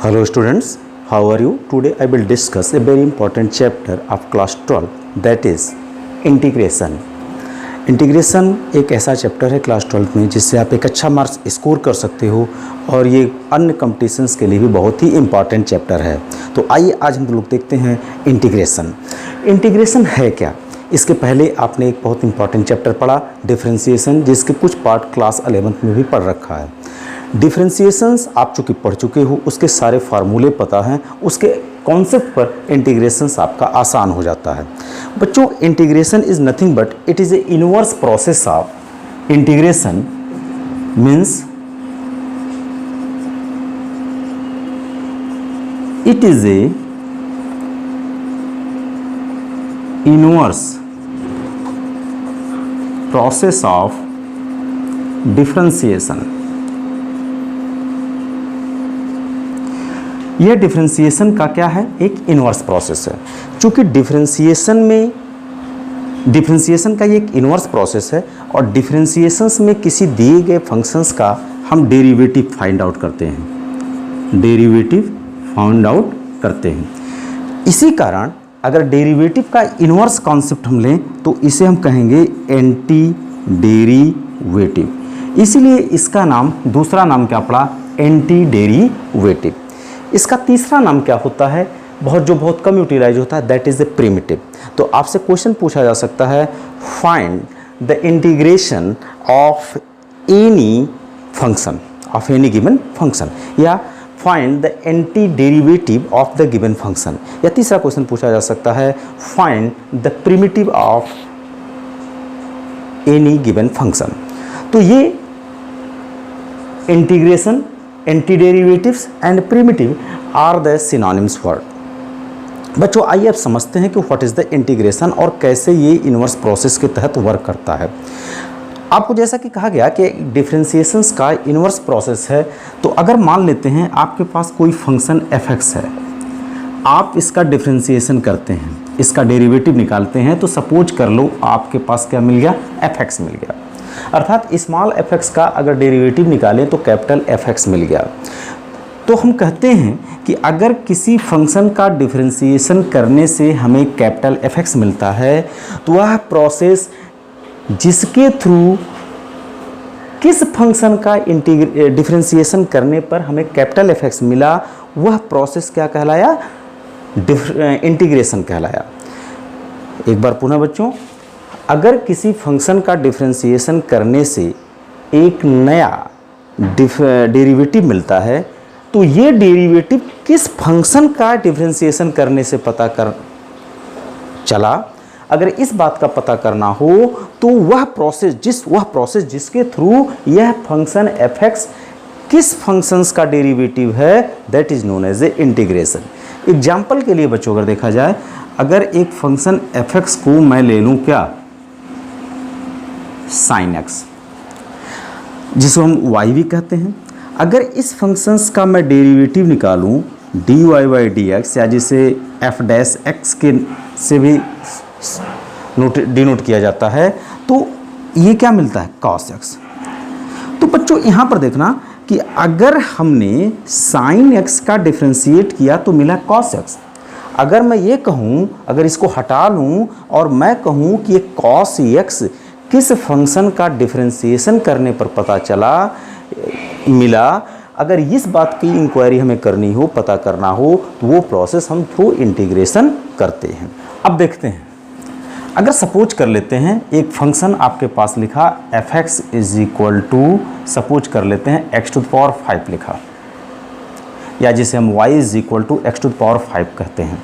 Hello students, how are you? Today I will discuss a very important chapter of class 12, that is integration. Integration एक ऐसा chapter है class 12 में जिससे आप एक अच्छा मार्क्स स्कोर कर सकते हो और ये अन्य कॉम्पिटिशन्स के लिए भी बहुत ही इम्पॉर्टेंट चैप्टर है। तो आइए आज हम लोग देखते हैं इंटीग्रेशन। इंटीग्रेशन है क्या? इसके पहले आपने एक बहुत इंपॉर्टेंट चैप्टर पढ़ा डिफरेंशिएशन, जिसके कुछ पार्ट क्लास 11th में भी पढ़ रखा है। डिफरेंशिएशंस आप चूँकि पढ़ चुके हो, उसके सारे फार्मूले पता हैं, उसके कॉन्सेप्ट पर इंटीग्रेशंस आपका आसान हो जाता है। बच्चों, integration is nothing but it is A inverse process of integration means it is A inverse process of differentiation. यह डिफरेंशिएशन का क्या है? एक इनवर्स प्रोसेस है। चूँकि डिफरेंशिएशन का ये एक इनवर्स प्रोसेस है और डिफरेंशिएशंस में किसी दिए गए फंक्शंस का हम डेरिवेटिव फाइंड आउट करते हैं। इसी कारण अगर डेरिवेटिव का इनवर्स कॉन्सेप्ट हम लें तो इसे हम कहेंगे एंटी डेरिवेटिव। इसीलिए इसका नाम, दूसरा नाम क्या पड़ा? Anti derivative. इसका तीसरा नाम क्या होता है? बहुत कम यूटिलाइज होता है, दैट इज़ ए प्रिमिटिव। तो आपसे क्वेश्चन पूछा जा सकता है, find the integration of any function, of any given function, या find the anti derivative of the given function. या तीसरा क्वेश्चन पूछा जा सकता है, find the primitive of any given function. तो ये integration, anti derivatives and primitive are the synonyms word. बच्चों, आइए अब समझते हैं कि व्हाट इज़ द इंटीग्रेशन और कैसे ये इनवर्स प्रोसेस के तहत वर्क करता है। आपको जैसा कि कहा गया कि डिफरेंशिएशंस का इनवर्स प्रोसेस है, तो अगर मान लेते हैं आपके पास कोई फंक्शन fx है, आप इसका डिफरेंशिएशन करते हैं, इसका डेरिवेटिव निकालते हैं, तो सपोज कर लो आपके पास क्या मिल गया? fx मिल गया। अर्थात स्मॉल fx का अगर डेरिवेटिव निकालें तो कैपिटल fx मिल गया। तो हम कहते हैं कि अगर किसी फंक्शन का डिफरेंशिएशन करने से हमें कैपिटल fx मिलता है, तो वह प्रोसेस जिसके थ्रू किस फंक्शन का डिफरेंशिएशन करने पर हमें कैपिटल fx मिला, वह प्रोसेस क्या कहलाया? इंटीग्रेशन कहलाया। एक बार पुनः बच्चों, अगर किसी फंक्शन का डिफरेंशिएशन करने से एक नया डेरिवेटिव मिलता है, तो ये डेरिवेटिव किस फंक्शन का डिफरेंशिएशन करने से पता कर चला। अगर इस बात का पता करना हो तो वह प्रोसेस जिसके थ्रू यह फंक्शन fx किस फंक्शंस का डेरिवेटिव है, that is known as a integration. Example के लिए बच्चों अगर देखा जाए, अगर एक फंक्शन fx को मैं ले लूँ क्या? sin x, जिसको हम y भी कहते हैं। अगर इस फंक्शंस का मैं डेरिवेटिव निकालूं dy बाई dx, या जिसे f डैश x के से भी डिनोट किया जाता है, तो ये क्या मिलता है? cos x। तो बच्चों यहाँ पर देखना कि अगर हमने sin x का डिफरेंशिएट किया तो मिला cos x। अगर मैं ये कहूँ, अगर इसको हटा लूँ और मैं कहूँ कि ये cos x किस फंक्शन का डिफरेंशिएशन करने पर पता चला, मिला, अगर इस बात की इंक्वायरी हमें करनी हो, पता करना हो, तो वो प्रोसेस हम थ्रू इंटीग्रेशन करते हैं। अब देखते हैं, अगर सपोज कर लेते हैं एक फंक्शन आपके पास लिखा fx is equal to, suppose कर लेते हैं x टू द पावर 5 लिखा, या जिसे हम y is equal to x to the power 5 कहते हैं।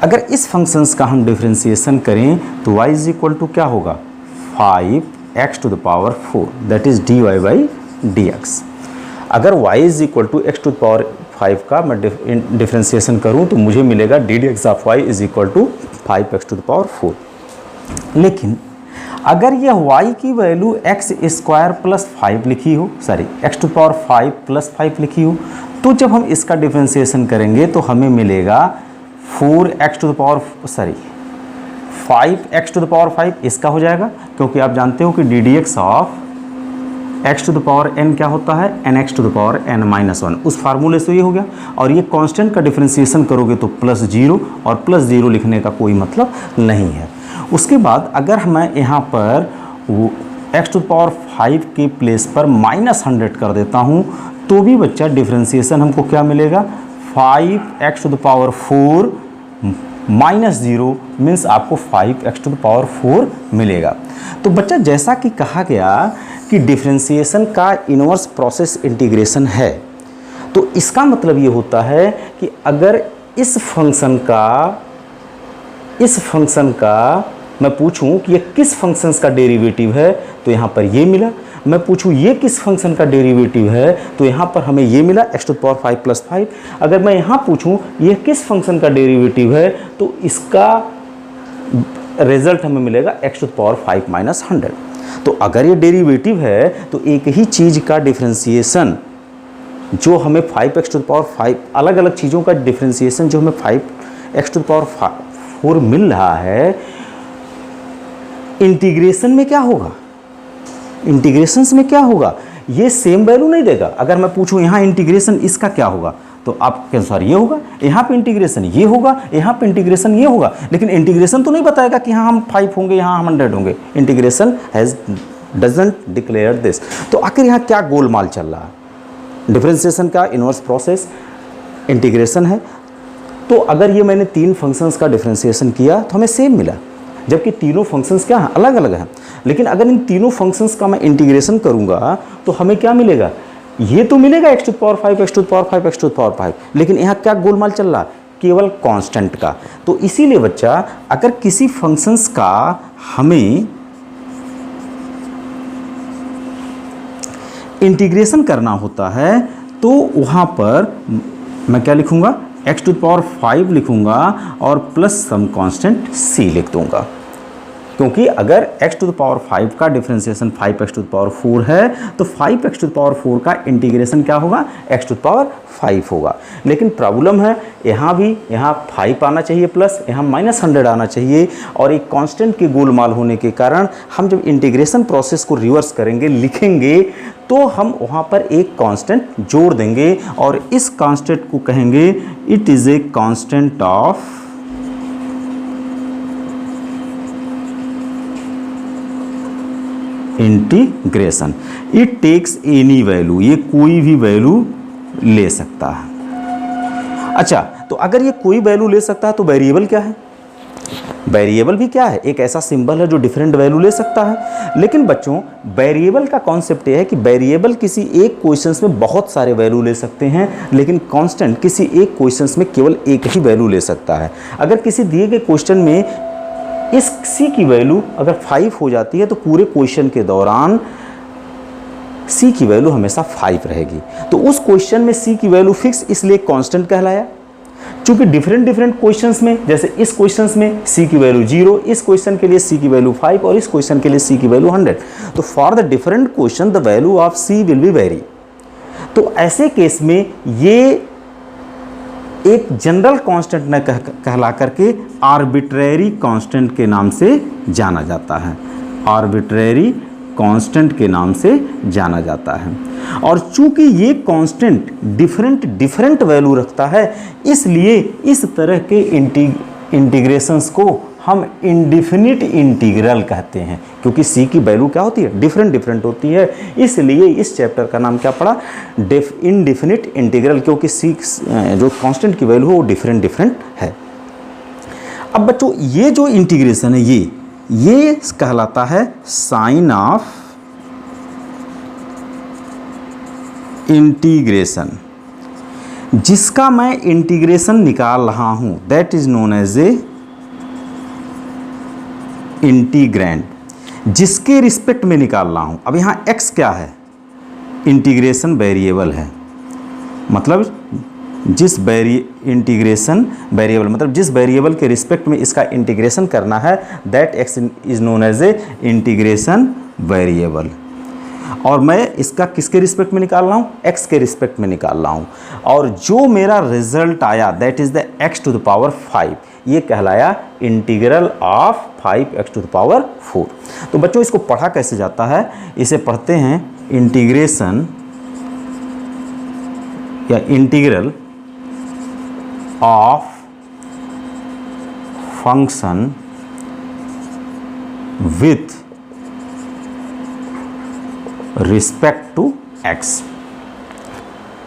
अगर इस फंक्शंस का हम डिफरेंशिएशन करें तो y इज इक्वल टू क्या होगा? 5x to the power 4, that is dy by dx। अगर y is equal to x to the power 5 का मैं डिफरेंशिएशन करूं तो मुझे मिलेगा ddx of y is equal to 5x to the power 4। लेकिन अगर यह y की वैल्यू x स्क्वायर प्लस 5 लिखी हो, x to the power 5 plus 5 लिखी हो, तो जब हम इसका डिफरेंशिएशन करेंगे तो हमें मिलेगा 4x to the power 5x to the power 5 इसका हो जाएगा, क्योंकि आप जानते हो कि ddx of x to the power n क्या होता है, n x to the power n minus one, उस फार्मूले से ये हो गया। और ये कांस्टेंट का डिफरेंशिएशन करोगे तो प्लस जीरो, और प्लस जीरो लिखने का कोई मतलब नहीं है। उसके बाद अगर मैं यहाँ पर एक्स टू द पावर 5 के प्लेस पर -100 कर देता हूँ तो भी बच्चा डिफरेंशिएशन हमको क्या मिलेगा, 5x to the power 4 minus 0 means आपको 5x टू द पावर 4 मिलेगा। तो बच्चा जैसा कि कहा गया कि डिफरेंशिएशन का इनवर्स प्रोसेस इंटीग्रेशन है, तो इसका मतलब ये होता है कि अगर इस फंक्शन का मैं पूछूं कि ये किस फंक्शंस का डेरिवेटिव है तो यहाँ पर ये मिला। मैं पूछूं ये किस फंक्शन का डेरिवेटिव है तो यहाँ पर हमें ये मिला x to the power 5 plus 5। अगर मैं यहाँ पूछूं ये किस फंक्शन का डेरिवेटिव है तो इसका रिजल्ट हमें मिलेगा x to the power 5 minus 100। तो अगर ये डेरिवेटिव है तो एक ही चीज़ का डिफरेंशिएशन जो हमें 5x टू द पावर 5, अलग अलग चीज़ों का डिफरेंशिएशन जो हमें 5x टू द पावर 4 मिल रहा है, इंटीग्रेशन में क्या होगा, इंटीग्रेशंस में क्या होगा, ये सेम वैल्यू नहीं देगा। अगर मैं पूछूं यहाँ इंटीग्रेशन इसका क्या होगा तो आपके अनुसार ये होगा, यहाँ पे इंटीग्रेशन ये होगा, यहाँ पे इंटीग्रेशन ये होगा, लेकिन इंटीग्रेशन तो नहीं बताएगा कि यहाँ हम 5 होंगे, यहाँ हम 100 होंगे। Integration doesn't declare this. तो आखिर यहाँ क्या गोलमाल चल रहा है, डिफरेंशिएशन का इनवर्स प्रोसेस इंटीग्रेशन है। तो अगर ये मैंने 3 फंक्शंस का डिफरेंशिएशन किया तो हमें सेम मिला, जबकि तीनों फंक्शंस क्या हैं, अलग अलग हैं। लेकिन अगर इन तीनों फंक्शंस का मैं इंटीग्रेशन करूंगा तो हमें क्या मिलेगा, ये तो मिलेगा x to the power 5 x to the power 5 x to the power 5, लेकिन यहाँ क्या गोलमाल चल रहा है, केवल कांस्टेंट का। तो इसीलिए बच्चा अगर किसी फंक्शंस का हमें इंटीग्रेशन करना होता है तो वहाँ पर मैं क्या लिखूँगा, x टू द पावर 5 लिखूँगा और प्लस सम कांस्टेंट c लिख दूँगा। क्योंकि अगर x टू द पावर 5 का differentiation 5x to the power 4 है तो 5x टू द पावर 4 का इंटीग्रेशन क्या होगा, x टू द पावर 5 होगा। लेकिन प्रॉब्लम है यहाँ भी, यहाँ 5 आना चाहिए प्लस, यहाँ -100 आना चाहिए, और एक कांस्टेंट के गोलमाल होने के कारण हम जब इंटीग्रेशन प्रोसेस को रिवर्स करेंगे, लिखेंगे, तो हम वहाँ पर एक कांस्टेंट जोड़ देंगे और इस कांस्टेंट को कहेंगे it is a constant of integration. It takes any value, ये कोई भी वैल्यू ले सकता है। अच्छा, तो अगर ये कोई वैल्यू ले सकता है तो वेरिएबल क्या है, वेरिएबल भी क्या है, एक ऐसा सिंबल है जो डिफरेंट वैल्यू ले सकता है। लेकिन बच्चों वेरिएबल का कॉन्सेप्ट ये है कि वेरिएबल किसी एक क्वेश्चंस में बहुत सारे वैल्यू ले सकते हैं, लेकिन कांस्टेंट किसी एक क्वेश्चंस में केवल एक ही वैल्यू ले सकता है। अगर किसी दिए गए क्वेश्चन में इस c की वैल्यू अगर 5 हो जाती है तो पूरे क्वेश्चन के दौरान c की वैल्यू हमेशा 5 रहेगी। तो उस क्वेश्चन में c की वैल्यू फिक्स, इसलिए कांस्टेंट कहलाया। चूंकि डिफरेंट क्वेश्चंस में, जैसे इस क्वेश्चंस में c की वैल्यू 0, इस क्वेश्चन के लिए c की वैल्यू 5 और इस क्वेश्चन के लिए c की वैल्यू 100, तो for the different question the value of c will be very. तो ऐसे केस में ये एक जनरल कांस्टेंट न कहला करके आर्बिट्रेरी कांस्टेंट के नाम से जाना जाता है, आर्बिट्रेरी कांस्टेंट के नाम से जाना जाता है। और चूंकि ये कांस्टेंट डिफरेंट वैल्यू रखता है, इसलिए इस तरह के इंटीग्रेशंस को हम इंडिफिनिट इंटीग्रल कहते हैं, क्योंकि c की वैल्यू क्या होती है, डिफरेंट होती है। इसलिए इस चैप्टर का नाम क्या पड़ा, इंडिफिनिट इंटीग्रल, क्योंकि c जो कांस्टेंट की वैल्यू है वो डिफरेंट है। अब बच्चों ये जो इंटीग्रेशन है ये कहलाता है साइन ऑफ इंटीग्रेशन। जिसका मैं इंटीग्रेशन निकाल रहा हूं that is known as a integrand, जिसके रिस्पेक्ट में निकाल रहा हूं। अब यहाँ x क्या है, इंटीग्रेशन वेरिएबल है, मतलब जिस इंटीग्रेशन वेरिएबल मतलब जिस वेरिएबल के रिस्पेक्ट में इसका इंटीग्रेशन करना है that x is known as a integration variable. और मैं इसका किसके रिस्पेक्ट में निकाल रहा हूँ, x के रिस्पेक्ट में निकाल रहा हूँ। और जो मेरा रिजल्ट आया that is the x to the power 5, ये कहलाया integral of 5x to the power 4। तो बच्चों इसको पढ़ा कैसे जाता है, इसे पढ़ते हैं इंटीग्रेशन या integral of function with respect to x.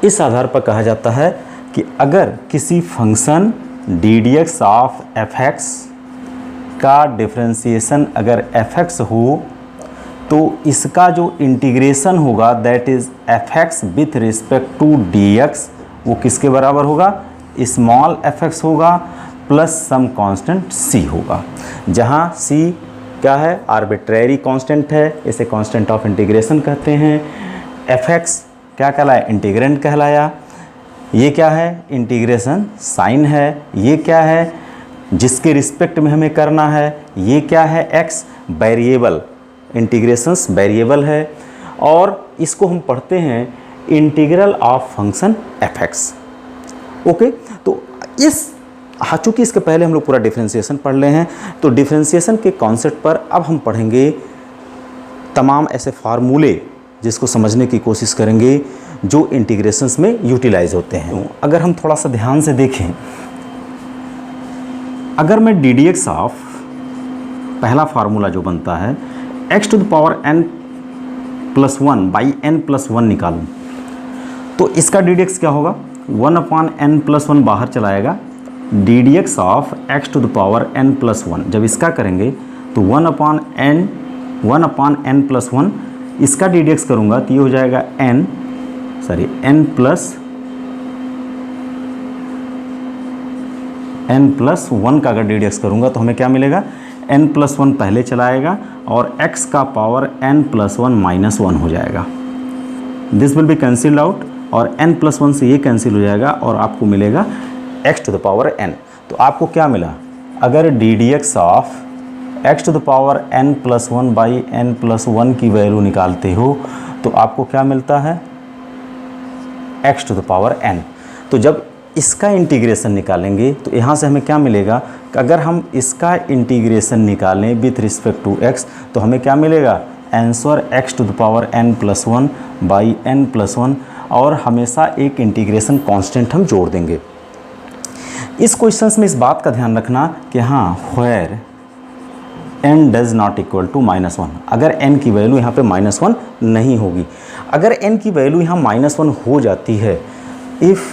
इस आधार पर कहा जाता है कि अगर किसी function d d x of f x का डिफरेंशिएशन अगर एफ एक्स हो तो इसका जो इंटीग्रेशन होगा that is f x with respect to d x, वो किसके बराबर होगा, स्मॉल एफ एक्स होगा प्लस सम कांस्टेंट सी होगा, जहां सी क्या है, आर्बिट्रेरी कांस्टेंट है, इसे कांस्टेंट ऑफ इंटीग्रेशन कहते हैं। एफ एक्स क्या कहलाया, इंटीग्रेंट कहलाया। ये क्या है, इंटीग्रेशन साइन है। ये क्या है, जिसके रिस्पेक्ट में हमें करना है। ये क्या है, एक्स वेरिएबल, इंटीग्रेशंस वेरिएबल है। और इसको हम पढ़ते हैं integral of function F x. Okay, तो इस चूँकि इसके पहले हम लोग पूरा डिफरेंशिएशन पढ़ ले हैं, तो डिफरेंशिएशन के कॉन्सेप्ट पर अब हम पढ़ेंगे तमाम ऐसे फार्मूले जिसको समझने की कोशिश करेंगे जो इंटीग्रेशंस में यूटिलाइज होते हैं। अगर हम थोड़ा सा ध्यान से देखें, अगर मैं डी डी एक्स ऑफ पहला फार्मूला जो बनता है x to the power n plus one by n plus one निकालूँ तो इसका डी डी एक्स क्या होगा, 1/n प्लस वन बाहर चलाएगा, d d x of x to the power n plus one. जब इसका करेंगे तो 1/n प्लस वन, इसका डी डी एक्स करूँगा तो ये हो जाएगा n प्लस वन का अगर डी डी एक्स करूँगा तो हमें क्या मिलेगा, n प्लस वन पहले चलाएगा और x का power n plus one minus one हो जाएगा। This will be cancelled out और n प्लस वन से ये कैंसिल हो जाएगा और आपको मिलेगा x to the power n। तो आपको क्या मिला, अगर d d x of x to the power n plus one by n plus one की वैल्यू निकालते हो तो आपको क्या मिलता है, x to the power n। तो जब इसका इंटीग्रेशन निकालेंगे तो यहाँ से हमें क्या मिलेगा कि अगर हम इसका इंटीग्रेशन निकालें विथ रिस्पेक्ट टू x तो हमें क्या मिलेगा, answer x to the power n plus one by n plus one, और हमेशा एक इंटीग्रेशन कांस्टेंट हम जोड़ देंगे। इस क्वेश्चंस में इस बात का ध्यान रखना कि हाँ, where n does not equal to minus one, अगर n की वैल्यू यहाँ पे माइनस वन नहीं होगी। अगर n की वैल्यू यहाँ माइनस वन हो जाती है, if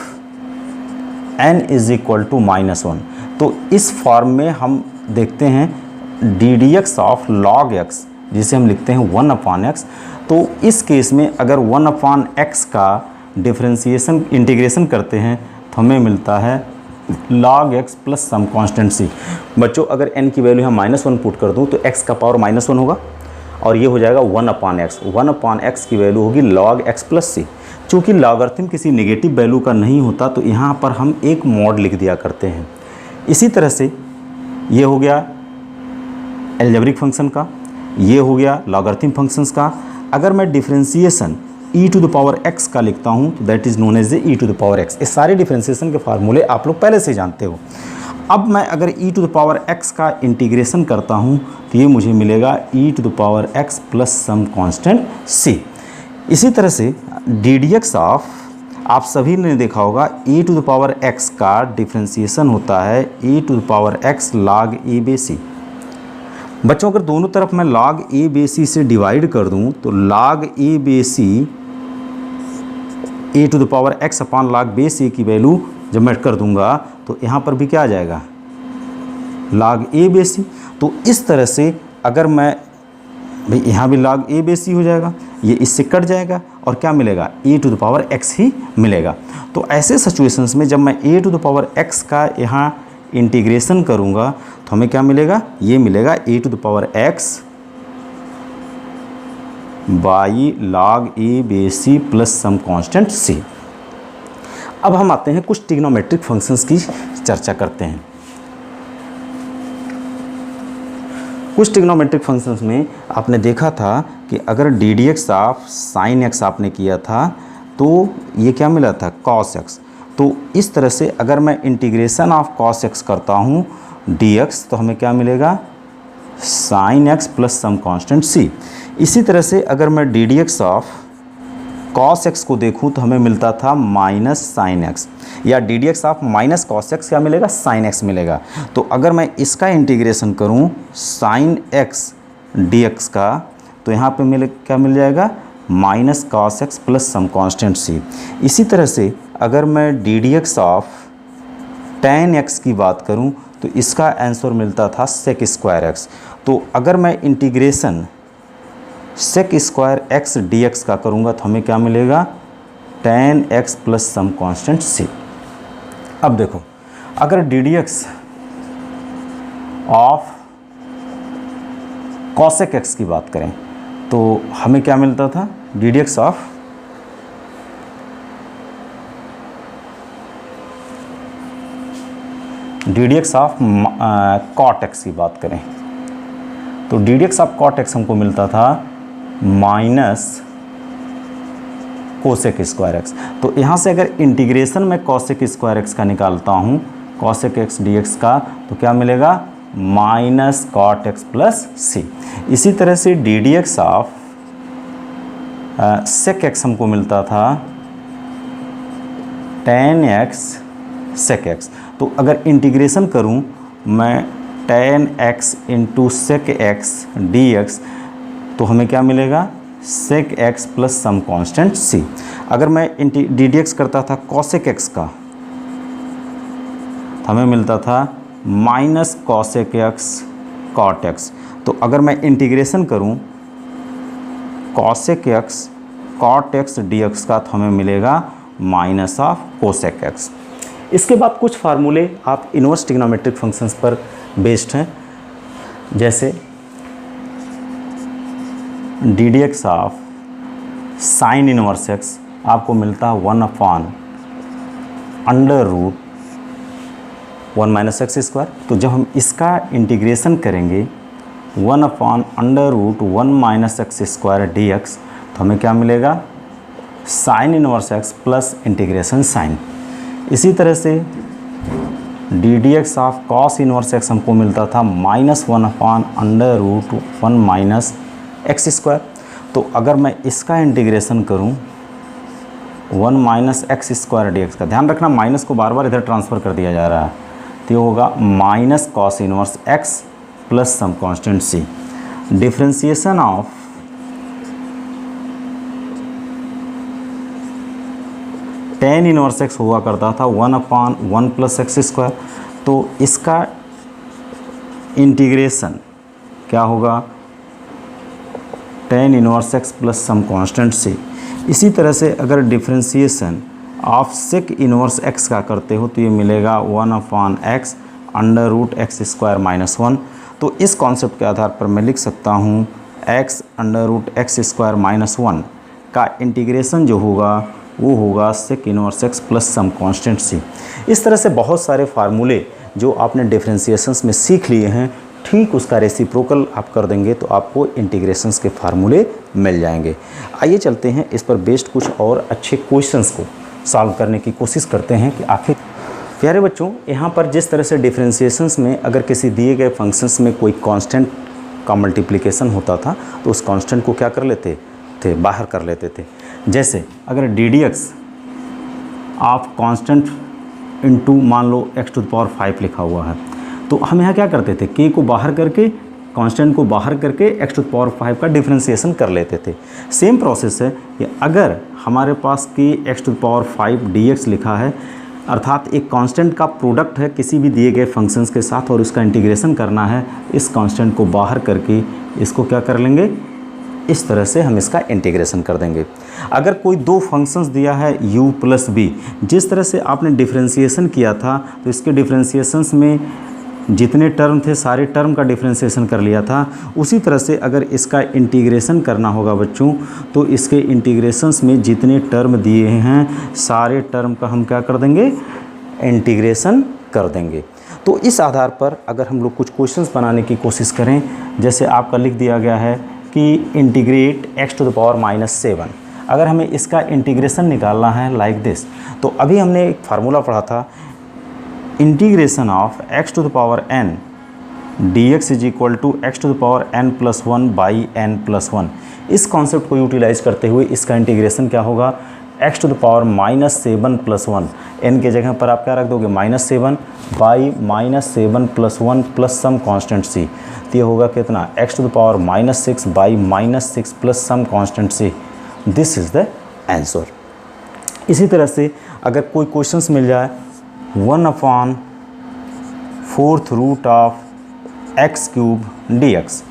n is equal to minus one, तो इस फॉर्म में हम देखते हैं d d x of log x, जिसे हम लिखते हैं 1/x। तो इस केस में अगर 1/x का डिफरेंशिएशन इंटीग्रेशन करते हैं तो हमें मिलता है log x plus some constant c। बच्चों, अगर n की वैल्यू यहाँ माइनस वन पुट कर दूँ तो x का पावर माइनस वन होगा और ये हो जाएगा 1/x। 1/x की वैल्यू होगी log x प्लस c। चूँकि लॉगरिथम किसी नेगेटिव वैल्यू का नहीं होता तो यहाँ पर हम एक मॉड लिख दिया करते हैं। इसी तरह से ये हो गया एल्जेब्रिक फंक्शन का, ये हो गया लॉगरिथम फंक्शंस का। अगर मैं differentiation e to the power x का लिखता हूँ तो that is known as e to the power x। इस सारे डिफरेंशिएशन के फार्मूले आप लोग पहले से जानते हो। अब मैं अगर e to the power x का इंटीग्रेशन करता हूँ तो ये मुझे मिलेगा e to the power x plus some constant c। इसी तरह से डी डी एक्स ऑफ, आप सभी ने देखा होगा e to the power x का डिफरेंशिएशन होता है e to the power x log a bay c। बच्चों, अगर दोनों तरफ मैं log a बे c से डिवाइड कर दूं तो log a bay c a to the power x upon log base c की वैल्यू जब मैं कर दूंगा तो यहाँ पर भी क्या आ जाएगा, log a बे c। तो इस तरह से अगर मैं भाई यहाँ भी log a बे c हो जाएगा, ये इससे कट जाएगा और क्या मिलेगा, e to the power x ही मिलेगा। तो ऐसे सिचुएशंस में जब मैं a to the power x का यहाँ इंटीग्रेशन करूँगा तो हमें क्या मिलेगा, ये मिलेगा a to the power x by log a bay c plus some constant c। अब हम आते हैं कुछ ट्रिग्नोमेट्रिक फंक्शंस की चर्चा करते हैं। कुछ ट्रिग्नोमेट्रिक फंक्शंस में आपने देखा था कि अगर d d x of sine x आपने किया था तो ये क्या मिला था, कॉस एक्स। तो इस तरह से अगर मैं इंटीग्रेशन ऑफ कॉस एक्स करता हूँ डी एक्स तो हमें क्या मिलेगा, sine x plus some constant C. इसी तरह से अगर मैं d d x of cos x को देखूँ तो हमें मिलता था माइनस साइन एक्स, या d d x of minus cos x क्या मिलेगा, साइन एक्स मिलेगा। तो अगर मैं इसका इंटीग्रेशन करूँ साइन एक्स डी एक्स का, तो यहाँ पे क्या मिल जाएगा, minus cos x plus some constant C. इसी तरह से अगर मैं d d x of tan x की बात करूं तो इसका आंसर मिलता था सेक स्क्वायर एक्स। तो अगर मैं integration sec square x d x का करूंगा तो हमें क्या मिलेगा, tan x plus some constant C. अब देखो अगर d d x of cosec x की बात करें तो हमें क्या मिलता था, d d x of d d x of cot x की बात करें तो d d x of cot x हमको मिलता था माइनस कोसेक स्क्वायर एक्स। तो यहाँ से अगर इंटीग्रेशन में कोसेक स्क्वायर एक्स का निकालता हूँ, कोसेक एक्स डी एक्स का, तो क्या मिलेगा, minus cot x plus c. इसी तरह से d d x of sec x हमको मिलता था टेन एक्स सेक एक्स। तो अगर इंटीग्रेशन करूं मैं tan x into sec x d x, तो हमें क्या मिलेगा, sec x plus some constant C. अगर मैं डी डी एक्स करता था कॉसेक एक्स का, तो हमें मिलता था minus cosec x cot x. तो अगर मैं इंटीग्रेशन करूं cosec x cot x d x का, तो हमें मिलेगा माइनस ऑफ कोसेक एक्स। इसके बाद कुछ फार्मूले आप इनवर्स ट्रिग्नोमेट्रिक फंक्शंस पर बेस्ड हैं, जैसे D d x of sine inverse x आपको मिलता है 1/√1 माइनस एक्स स्क्वायर। तो जब हम इसका इंटीग्रेशन करेंगे 1/√1 minus x square d x, तो हमें क्या मिलेगा, sine inverse x plus integration sine. इसी तरह से d d x of cos inverse x हमको मिलता था -1/√1 माइनस एक्स स्क्वायर। तो अगर मैं इसका इंटीग्रेशन करूं 1 minus x square d x का, ध्यान रखना माइनस को बार बार इधर ट्रांसफ़र कर दिया जा रहा है, तो ये होगा minus cos inverse x plus some constant c. Differentiation of tan inverse x हुआ करता था 1/1 प्लस एक्स स्क्वायर। तो इसका इंटीग्रेशन क्या होगा, tan inverse x plus some constant C. इसी तरह से अगर differentiation of sec inverse x का करते हो तो ये मिलेगा 1/x √x स्क्वायर -1। तो इस कॉन्सेप्ट के आधार पर मैं लिख सकता हूँ x √x स्क्वायर -1 का इंटीग्रेशन जो होगा वो होगा sec inverse x plus some constant C. इस तरह से बहुत सारे फार्मूले जो आपने डिफ्रेंसिएशंस में सीख लिए हैं, ठीक उसका रेसिप्रोकल आप कर देंगे तो आपको इंटीग्रेशंस के फार्मूले मिल जाएंगे। आइए चलते हैं इस पर बेस्ड कुछ और अच्छे क्वेश्चंस को सॉल्व करने की कोशिश करते हैं कि आखिर। प्यारे बच्चों, यहाँ पर जिस तरह से डिफ्रेंसिएशंस में अगर किसी दिए गए फंक्शंस में कोई कांस्टेंट का मल्टीप्लिकेशन होता था तो उस कांस्टेंट को क्या कर लेते थे, बाहर कर लेते थे। जैसे अगर d d x of constant into मान लो x⁵ लिखा हुआ है, तो हम यहाँ क्या करते थे, k को बाहर करके, कांस्टेंट को बाहर करके x⁵ का डिफ्रेंसिएशन कर लेते थे। सेम प्रोसेस है कि अगर हमारे पास k x⁵ dx लिखा है, अर्थात एक कांस्टेंट का प्रोडक्ट है किसी भी दिए गए फंक्शंस के साथ और उसका इंटीग्रेशन करना है, इस कांस्टेंट को बाहर करके इसको क्या कर लेंगे, इस तरह से हम इसका इंटीग्रेशन कर देंगे। अगर कोई दो फंक्शंस दिया है u प्लस b, जिस तरह से आपने डिफ्रेंसिएशन किया था तो इसके डिफ्रेंसिएशंस में जितने टर्म थे सारे टर्म का डिफ्रेंसिएशन कर लिया था, उसी तरह से अगर इसका इंटीग्रेशन करना होगा बच्चों तो इसके इंटीग्रेशंस में जितने टर्म दिए हैं सारे टर्म का हम क्या कर देंगे, इंटीग्रेशन कर देंगे। तो इस आधार पर अगर हम लोग कुछ क्वेश्चंस बनाने की कोशिश करें, जैसे आपका लिख दिया गया है कि इंटीग्रेट x⁻⁻7, अगर हमें इसका इंटीग्रेशन निकालना है लाइक दिस, तो अभी हमने एक फार्मूला पढ़ा था, integration of x⁻n dx is equal to x⁻n+1 by n+1। इस कॉन्सेप्ट को यूटिलाइज करते हुए इसका इंटीग्रेशन क्या होगा, x to the power -7 + 1, n के जगह पर आप क्या रख दोगे -7 by -7 + 1 plus some constant c, तो ये होगा कितना x to the power -6 by -6 plus some constant c। This is the answer. इसी तरह से अगर कोई क्वेश्चंस मिल जाए 1/4 x³ dx,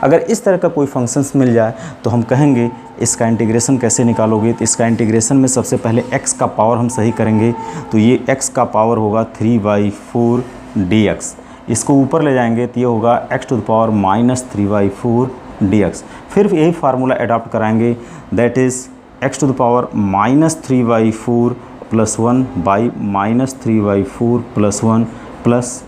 अगर इस तरह का कोई फंक्शंस मिल जाए तो हम कहेंगे इसका इंटीग्रेशन कैसे निकालोगे। तो इसका इंटीग्रेशन में सबसे पहले x का पावर हम सही करेंगे, तो ये x का पावर होगा 3/4 dx। इसको ऊपर ले जाएंगे तो ये होगा x to the power -3/4 dx। फिर यही फार्मूला अडॉप्ट कराएंगे, that is x to the power -3/4 + 1 by -3/4 + 1 plus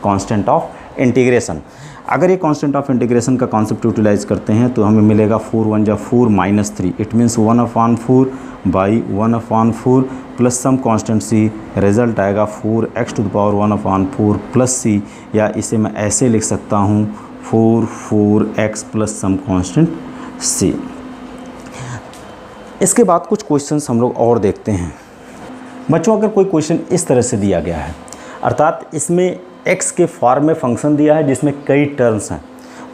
constant of integration. अगर ये कांस्टेंट ऑफ इंटीग्रेशन का कॉन्सेप्ट यूटिलाइज करते हैं तो हमें मिलेगा 4 × 1 = 4 -3, it means 1/4 by 1/4 plus some constant c, result आएगा 4x to the power 1/4 plus c, या इसे मैं ऐसे लिख सकता हूँ 4x plus some constant c। इसके बाद कुछ क्वेश्चंस हम लोग और देखते हैं। बच्चों, अगर कोई क्वेश्चन इस तरह से दिया गया है, अर्थात इसमें x के फॉर्म में फंक्शन दिया है जिसमें कई टर्म्स हैं,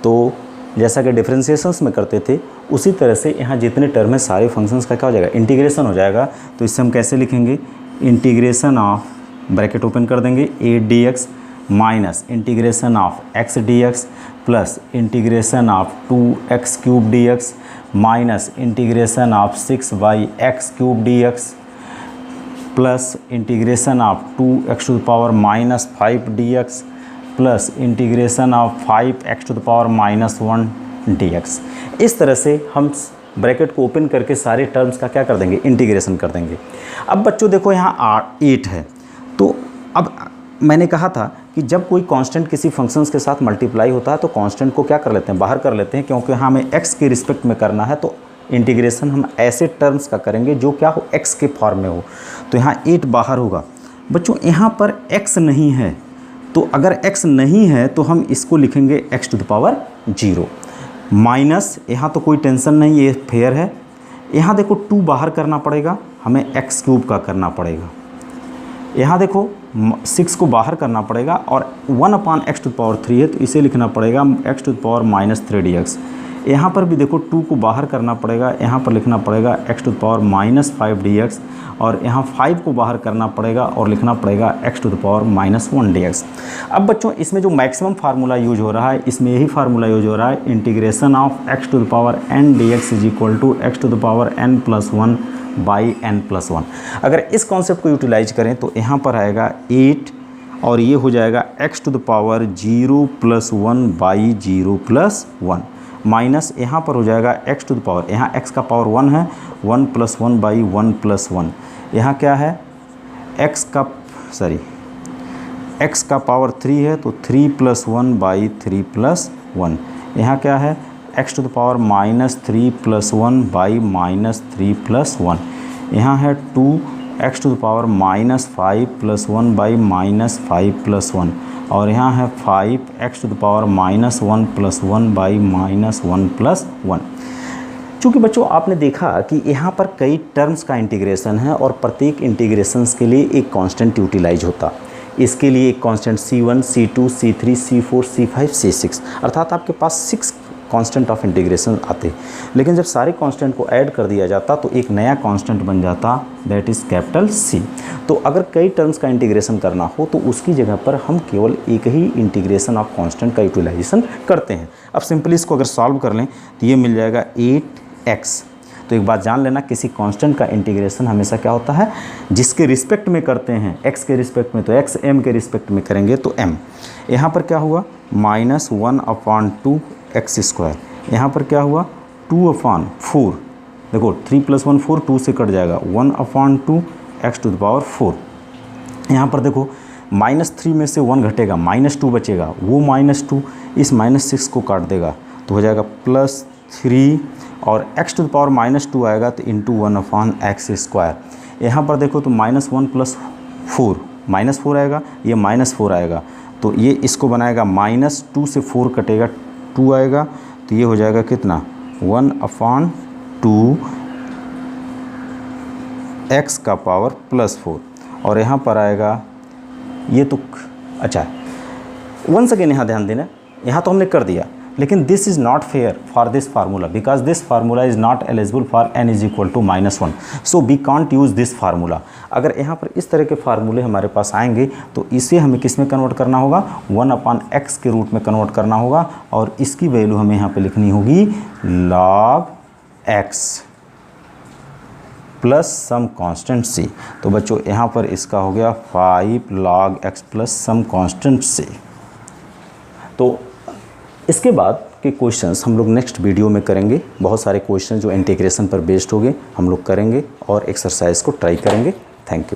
तो जैसा कि डिफरेंशिएशंस में करते थे उसी तरह से यहाँ जितने टर्म हैं सारे फंक्शंस का क्या हो जाएगा, इंटीग्रेशन हो जाएगा। तो इससे हम कैसे लिखेंगे, इंटीग्रेशन ऑफ, ब्रैकेट ओपन कर देंगे, 8 dx minus integration of x dx plus integration of 2x³ dx minus integration of 6/x³ dx plus integration of 2x to the power -5 dx plus integration of 5x to the power -1 dx। इस तरह से हम bracket को open करके सारे terms का क्या कर देंगे, इंटीग्रेशन कर देंगे। अब बच्चों देखो यहाँ 8 है, तो अब मैंने कहा था कि जब कोई कांस्टेंट किसी फंक्शंस के साथ मल्टीप्लाई होता है तो कांस्टेंट को क्या कर लेते हैं, बाहर कर लेते हैं, क्योंकि हमें x के रिस्पेक्ट में करना है। तो इंटीग्रेशन हम ऐसे टर्म्स का करेंगे जो क्या हो, x के फॉर्म में हो। तो यहाँ 8 बाहर होगा। बच्चों यहाँ पर x नहीं है, तो अगर x नहीं है तो हम इसको लिखेंगे x to the power 0 minus, यहाँ तो कोई टेंशन नहीं, ये फेयर है। यहाँ देखो 2 बाहर करना पड़ेगा, हमें x³ का करना पड़ेगा। यहाँ देखो 6 को बाहर करना पड़ेगा और 1/x टू द पावर 3 है, तो इसे लिखना पड़ेगा x to the power -3 dx। यहाँ पर भी देखो 2 को बाहर करना पड़ेगा, यहाँ पर लिखना पड़ेगा x to the power -5 dx, और यहाँ 5 को बाहर करना पड़ेगा और लिखना पड़ेगा x to the power -1 dx। अब बच्चों इसमें जो मैक्सिमम फार्मूला यूज हो रहा है, इसमें यही फार्मूला यूज हो रहा है, integration of x to the power n dx is equal to x to the power n+1 by n+1। अगर इस कॉन्सेप्ट को यूटिलाइज करें तो यहाँ पर आएगा 8 और ये हो जाएगा x to the power 0+1 by 0+1 minus यहाँ पर हो जाएगा x टू द पावर, यहाँ x का पावर 1 है, 1+1 बाई 1+1। यहाँ क्या है, x का पावर 3 है तो 3+1 बाई 3+1। यहाँ क्या है, x to the power -3+1 by -3+1। यहाँ है 2x to the power -5+1 by -5+1, और यहाँ है 5x to the power -1+1 by -1+1। चूँकि बच्चों आपने देखा कि यहाँ पर कई टर्म्स का इंटीग्रेशन है और प्रत्येक इंटीग्रेशंस के लिए एक कांस्टेंट यूटिलाइज होता। इसके लिए एक constant C1, C2, C3, C4, C5, C6, अर्थात आपके पास 6 कांस्टेंट ऑफ इंटीग्रेशन आते। लेकिन जब सारे कांस्टेंट को ऐड कर दिया जाता तो एक नया कांस्टेंट बन जाता, दैट इज़ कैपिटल C। तो अगर कई टर्म्स का इंटीग्रेशन करना हो तो उसकी जगह पर हम केवल एक ही इंटीग्रेशन ऑफ कांस्टेंट का यूटिलाइजेशन करते हैं। अब सिंपली इसको अगर सॉल्व कर लें तो ये मिल जाएगा 8x। तो एक बात जान लेना, किसी कांस्टेंट का इंटीग्रेशन हमेशा क्या होता है, जिसके रिस्पेक्ट में करते हैं, x के रिस्पेक्ट में तो x, m के रिस्पेक्ट में करेंगे तो m। यहाँ पर क्या हुआ, -1/2 x²। यहाँ पर क्या हुआ, 2/4। देखो 3+1 4, 2 से कट जाएगा, 1/2 x टू द पावर 4। यहाँ पर देखो -3 में से 1 घटेगा, -2 बचेगा, वो -2 इस -6 को काट देगा तो हो जाएगा +3, और x टू द पावर -2 आएगा तो इंटू 1/x²। यहाँ पर देखो तो -1 + 4, -4 आएगा, ये -4 आएगा, तो ये इसको बनाएगा -2 से 4 कटेगा, 2 आएगा, तो ये हो जाएगा कितना 1/2 x का पावर +4 और यहाँ पर आएगा ये तो अच्छा वंस अगेन यहाँ ध्यान देना, यहाँ तो हमने कर दिया, लेकिन this is not fair for this formula because this formula is not eligible for n is equal to -1, so we can't use this formula. अगर यहाँ पर इस तरह के फार्मूले हमारे पास आएंगे तो इसे हमें किस में कन्वर्ट करना होगा, 1/x के रूट में कन्वर्ट करना होगा और इसकी वैल्यू हमें यहाँ पे लिखनी होगी log x plus some constant c। तो बच्चों यहाँ पर इसका हो गया 5 log x plus some constant c। तो इसके बाद के क्वेश्चंस हम लोग नेक्स्ट वीडियो में करेंगे। बहुत सारे क्वेश्चन जो इंटीग्रेशन पर बेस्ड होंगे हम लोग करेंगे और एक्सरसाइज को ट्राई करेंगे। Thank you.